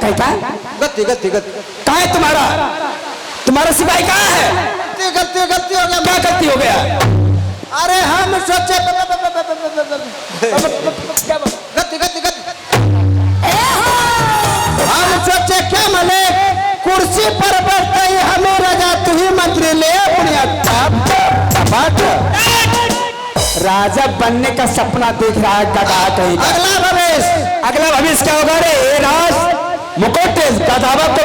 कहीं का गति गति गति कहाँ है तुम्हारा सिपाही कहाँ है? गति गति हो गया। क्या गलती हो गया? अरे हम सोचे गति गति गति हम सोचे क्या मले कुर्सी पर बैठते ही हमें राजा तू ही मंत्री ले अपने राजा बनने का सपना देख रहा है गधा कहीं का। अगला भविष्य क्या होगा रे राज? मुकुट गधावा को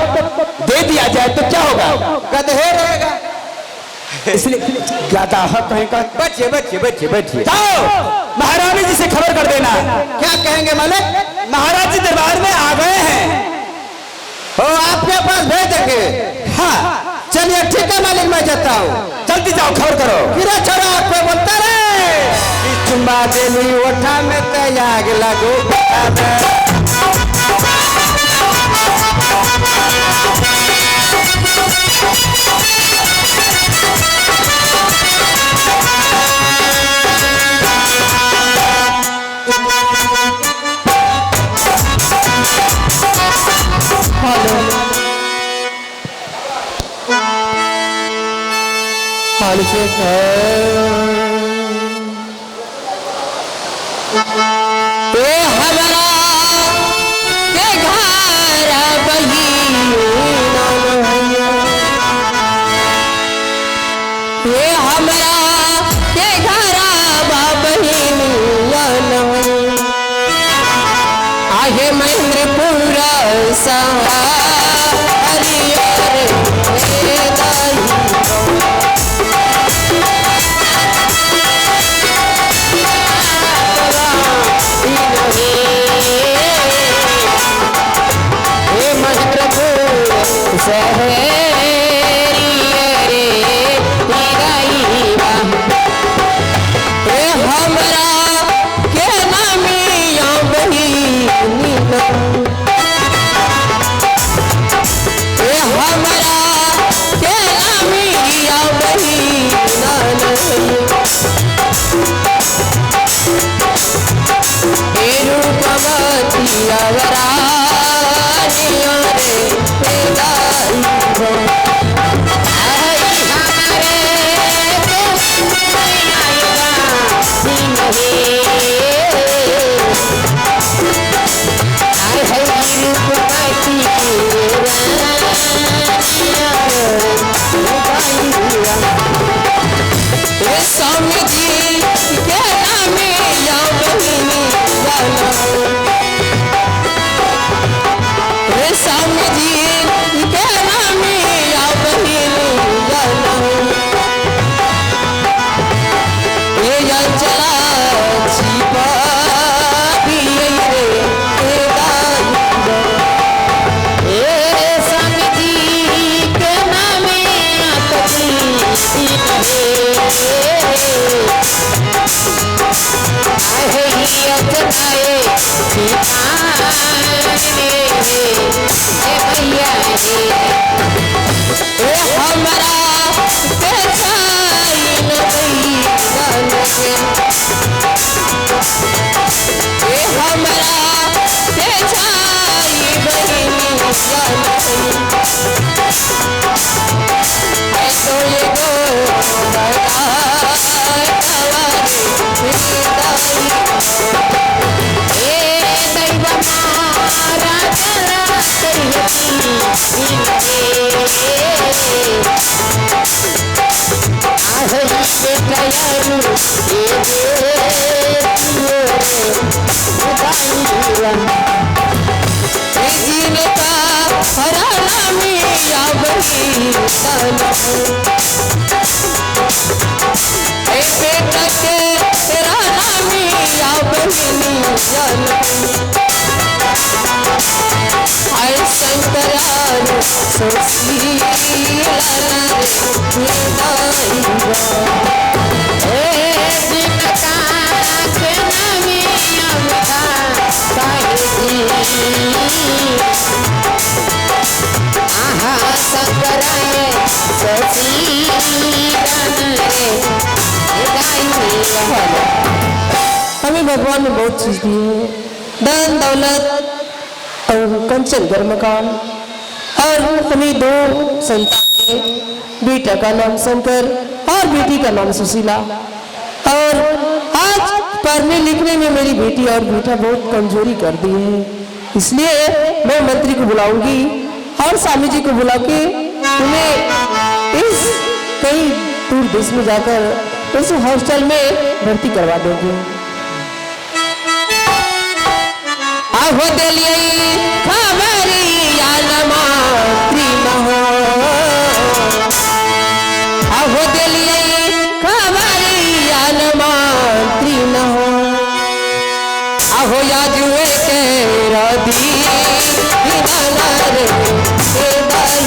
दे दिया जाए तो क्या होगा? गधे रहेगा। इसलिए गधा कहीं का। बच्चे बच्चे बच्चे बच्चे जाओ महारानी जी से खबर कर देना। क्या कहेंगे मालिक? महाराज जी दरबार में आ गए हैं। आपके पास भेज देंगे। हाँ चलिए ठीक है मालिक, मैं जाता हूँ। जल्दी जाओ खबर करो। फिर छोड़ा आपको बोलता रहे चुम्बा देली ओठा में तैयाग लगो हमें भगवान ने बहुत चीज दी है, धन दौलत और कंचन घर मकान और हमें 2 संतानें, बेटा का नाम शंकर और बेटी का नाम सुशीला। और आज पढ़ने लिखने में मेरी बेटी और बेटा बहुत कमजोरी कर दी है, इसलिए मैं मंत्री को बुलाऊंगी और स्वामी जी को बुला के उन्हें इस कई दूर देश में जाकर इस हॉस्टल में भर्ती करवा देंगे। आहो दिलिए खबरिया मंत्री न हो, आहो दिलिए खबरिया मंत्री न हो, आहो याजुए के रदी नगर के दाई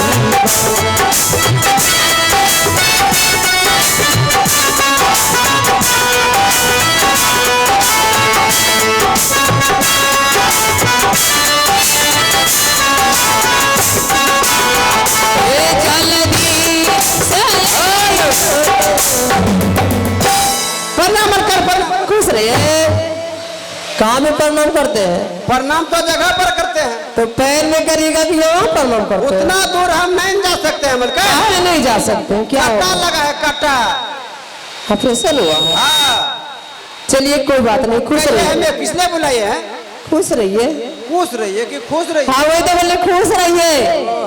प्रणाम कर खुश रहिए। कहाँ में प्रणाम करते हैं? प्रणाम तो जगह पर करते हैं, तो पैर में करिएगा कि यहाँ प्रणाम करते हैं? उतना दूर हम नहीं जा सकते हैं मलका। कहाँ नहीं जा सकते? क्या कट्टा लगा है कट्टा। ऑपरेशन हुआ है? हाँ। चलिए कोई बात नहीं, खुश रहिए। हमें किसने बुलाए हैं? खुश रहिए। खुश रहिए कि खुश रहिए? हाँ वही तो बोले खुश रहिए।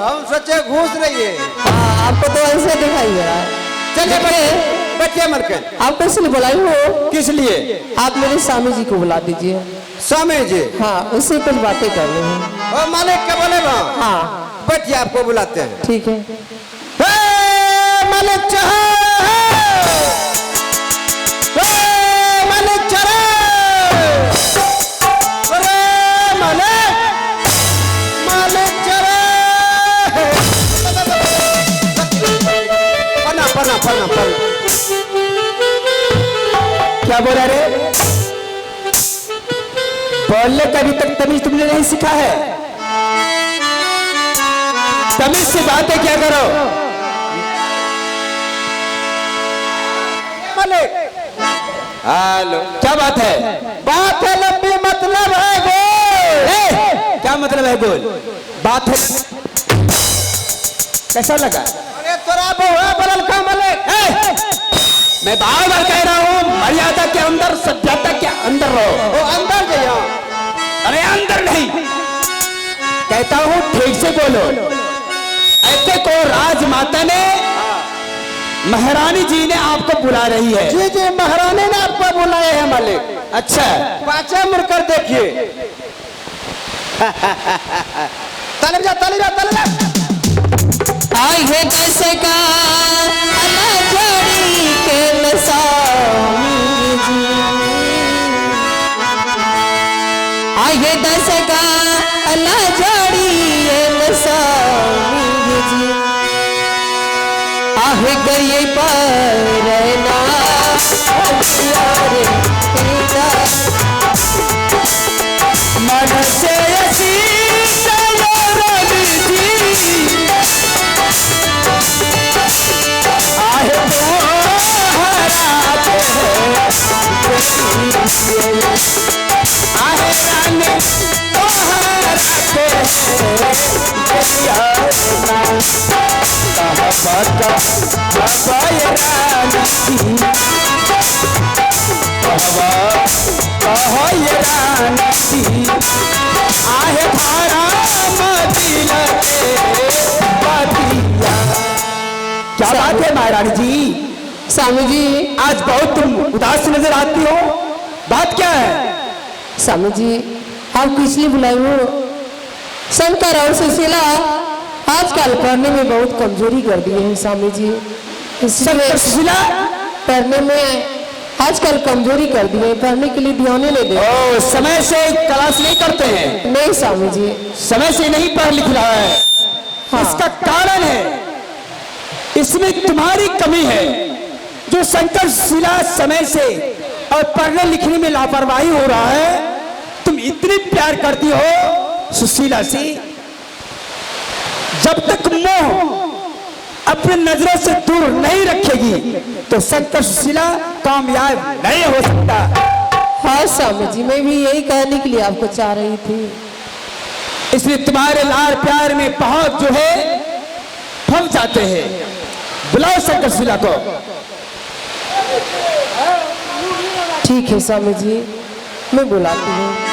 हम सोचे घुस रहिए। हाँ आपको तो ऐसे दिखाई दे रहा है। चलिए बैठिए मलके। आपको इसलिए बुलाई हो? किस लिए? आप मेरे स्वामी जी को बुला दीजिए। स्वामी जी? हाँ उससे कुछ बातें करनी है। और मालिक क्या बोले? हाँ बैठिए, आपको बुलाते हैं। ठीक है। मालिक मालिक चले मालिक चले। पन्ना पन्ना पन्ना पन्ना। क्या बोला रे? बोलने का अभी तक तमीज तुमने नहीं सीखा है। तमीज से बातें क्या करो। मालिक हेलो, क्या बात है? बात है लंबी, मतलब है गोल। क्या मतलब है गोल? बात है कैसा लगा? अरे तोरा बहुआ बदल का मालिक। मैं बार बार कह रहा हूँ मर्यादा के अंदर, सभ्यता के अंदर रहो। वो अंदर जाइए। अरे अंदर नहीं, कहता हूँ ठीक से बोलो। ऐसे को राजमाता ने, महारानी जी ने आपको बुला रही है। जी जी, महारानी ने आपको बुलाया है मालिक। अच्छा पाछे मुड़कर देखिए। तले जा तले जा तले जा। आई है कैसे का अल्लाह जोड़ी के स्वामी जी, आई है कैसे का अल्लाह जोड़ी के स्वामी जी, आह गई पर ना यारे तेरा मन से ऐसी सलोरन जी आहे मोहराते आहे रानी मोहराते आहे भारा मदीना क्या बात है महारानी जी? स्वामी जी, आज बहुत तुम उदास नजर आती हो, बात क्या है? स्वामी जी आप किस लिए बुलाए हो? शंकर और सुशीला आजकल पढ़ने में बहुत कमजोरी कर दी है स्वामी जी, इसलिए सुशीला पढ़ने में आजकल कमजोरी कर दी है, पढ़ने के लिए ध्यान नहीं दे। ओ, समय से क्लास नहीं करते हैं? नहीं स्वामी जी, समय से नहीं पढ़ लिख रहा है। हाँ। इसका कारण है, इसमें तुम्हारी कमी है। जो शंकर सुशीला समय से और पढ़ने लिखने में लापरवाही हो रहा है, तुम इतनी प्यार करती हो सुशीला से, जब तक मोह अपने नजरों से दूर नहीं रखेगी तो शंकर सुशीला कामयाब नहीं हो सकता। हाँ स्वामी जी, मैं भी यही कहने के लिए आपको चाह रही थी। इसलिए तुम्हारे लाड़ प्यार में बहुत जो है फंस जाते हैं। बुलाओ शंकरशिला को। ठीक है स्वामी जी, मैं बुलाती हूँ।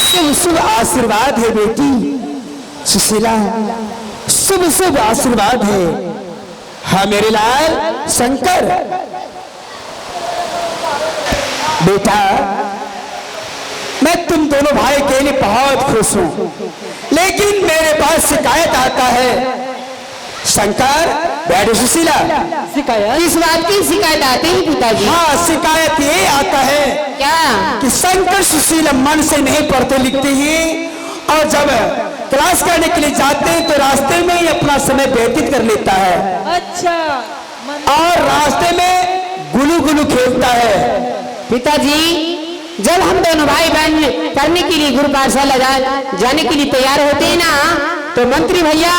शुभ शुभ आशीर्वाद है बेटी सुशीला, शुभ शुभ आशीर्वाद है। हाँ मेरे लाल शंकर, बेटा मैं तुम दोनों भाई के लिए बहुत खुश हूं, लेकिन मेरे पास शिकायत आता है। शंकर बेटी सुशीला, शिकायत? किस बात की शिकायत आती है पिताजी? हाँ शिकायत ये आता है क्या कि शंकर सुशीला मन से नहीं पढ़ते लिखते हैं, और जब क्लास करने के लिए जाते हैं तो रास्ते में ही अपना समय व्यतीत कर लेता है। अच्छा। और रास्ते में गुलू गुलू खेलता है। पिताजी जब हम दोनों भाई बहन पढ़ने के लिए गुरु पाठशाला जाने के लिए तैयार होते हैं ना, तो मंत्री भैया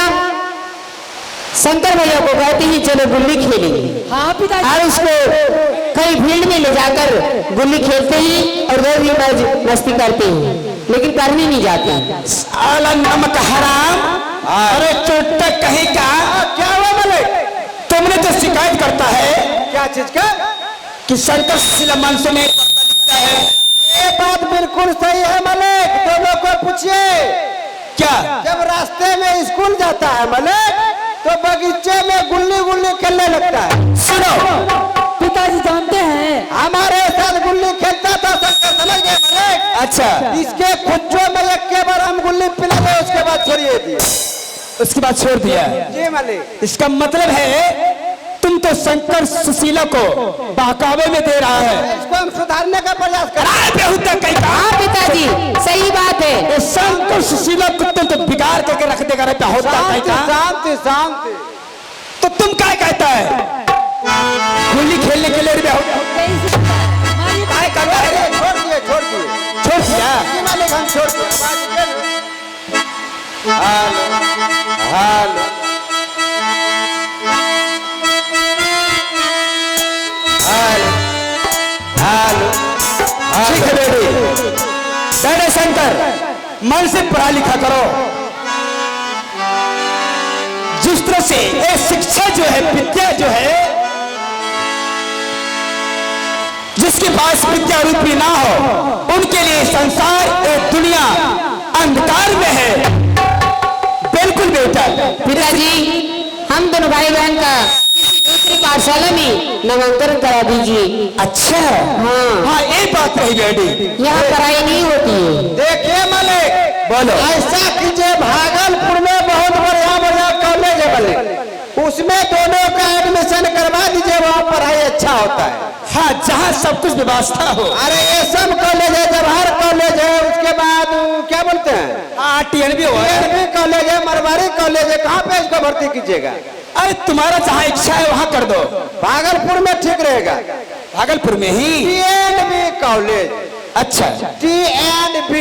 शंकर भैया को कहते हैं चलो गुल्ली खेलेंगे। हाँ पिताजी। और उसको कई फील्ड में ले जाकर गुल्ली खेलते हैं और वो भी मस्ती करते हैं, लेकिन करने नहीं जाते। साला नमक हराम, अरे चोटा कहीं का क्या हुआ मलिक? तुमने तो शिकायत करता है क्या चीज का? कि शंकर सुशीला मन से नहीं पढ़ता लिखता है। ये बात बिल्कुल सही है मलिक, दोनों को पूछिए। क्या? जब रास्ते में स्कूल जाता है मलिक तो बगीचे में गुल्ली गुल्ली खेलने लगता है। सुनो पिताजी जानते हैं हमारे साथ गुल्ली खेलता था शंकर, समझ गए मलिक? अच्छा, इसके खुच्चों में एक के बार हम गुल्ली पिला दे, उसके बाद छोड़िए दिए। उसके बाद छोड़ दिया। जी मलिक। इसका मतलब है तुम तो शंकर सुशीला को बहकावे में दे रहा है। इसको हम सुधारने का प्रयास कर रहे हैं। बेहुदा कहीं का। हाँ पिताजी सही बात है। ये शंकर सुशीला को तुम तो बिगाड़ करके रख देगा रे बेहुदा कहीं का। शांति शांति। तो तुम क्या कहता है गुल्ली खेलने के लिए रे बेहुदा क्या कहता है? छोड़ दिए छोड़ दिए छोड़ दिया। जी मालिक हम छोड़ दिए। हालो हालो हालो ठीक है बेटी, बेटे शंकर मन से पढ़ा लिखा करो। जिस तरह से ये शिक्षा जो है, विद्या जो है, जिसके पास विद्या रूपी ना हो उनके लिए संसार एक दुनिया अंधकार में है। बिल्कुल बेटा। पिताजी हम दोनों भाई बहन का किसी दूसरी पाठशाला में नामांकन करा दीजिए। अच्छा हाँ। हाँ ये बात रही बेटी, यहाँ पढ़ाई नहीं होती है। देखिए मलिक, बोलो। ऐसा कीजिए, भागलपुर में बहुत बढ़िया बढ़िया कॉलेज है मलिक, उसमें दोनों का एडमिशन करवा दीजिए, वहाँ पढ़ाई अच्छा होता है। हाँ जहाँ सब कुछ व्यवस्था हो। अरे ये सब कॉलेज है, जवाहर कॉलेज है, उसके बाद क्या बोलते हैं हाँ TNB हो है। TNB कॉलेज है, मरवाड़ी कॉलेज है, कहाँ पे इसको भर्ती कीजिएगा? अरे तुम्हारा जहाँ इच्छा है वहाँ कर दो। भागलपुर में ठीक रहेगा। भागलपुर में ही? TNB college. अच्छा TNB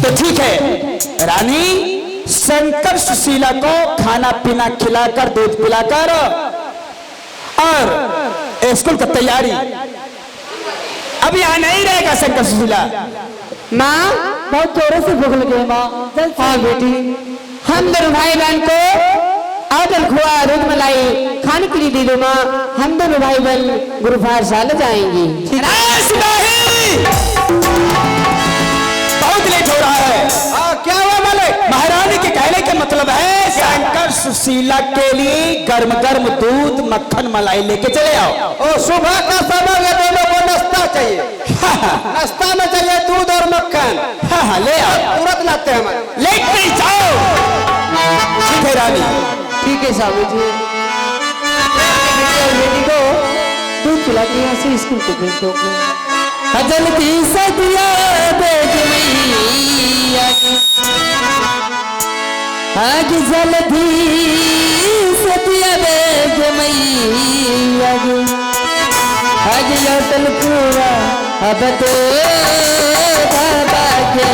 तो ठीक है रानी, शंकर सुशीला को खाना पीना खिलाकर, दूध पिलाकर और स्कूल का तैयारी। अब यहाँ नहीं रहेगा शंकर सुशीला। माँ बहुत जोरों से भूख लगी है माँ। हाँ बेटी, हम दोनों भाई बहन को आदल खोआ दूध मलाई खाने के लिए दे दो माँ। हम दोनों भाई बहन गुरु पाठशाला जाएंगे। बहुत लेट हो रहा है। क्या हुआ मालिक? महारानी के कहने का मतलब है शंकर सुशीला के लिए गर्म गर्म दूध मक्खन मलाई लेके चले आओ। ओ सुबह का समय है, दोनों को नाश्ता चाहिए। नाश्ता में चाहिए दूध और मक्खन। हाँ ले आओ, तुरंत लाते हैं हमारे। लेट नहीं जाओ। ठीक है रानी। ठीक है स्वामी जी। बेटी को दूध पिला के यहाँ से स्कूल को भेज दोगे। जल्दी सदिया बेग मैया आज जल्दी सदिया बेग मैया आज यौतल पूरा अब तो बाबा के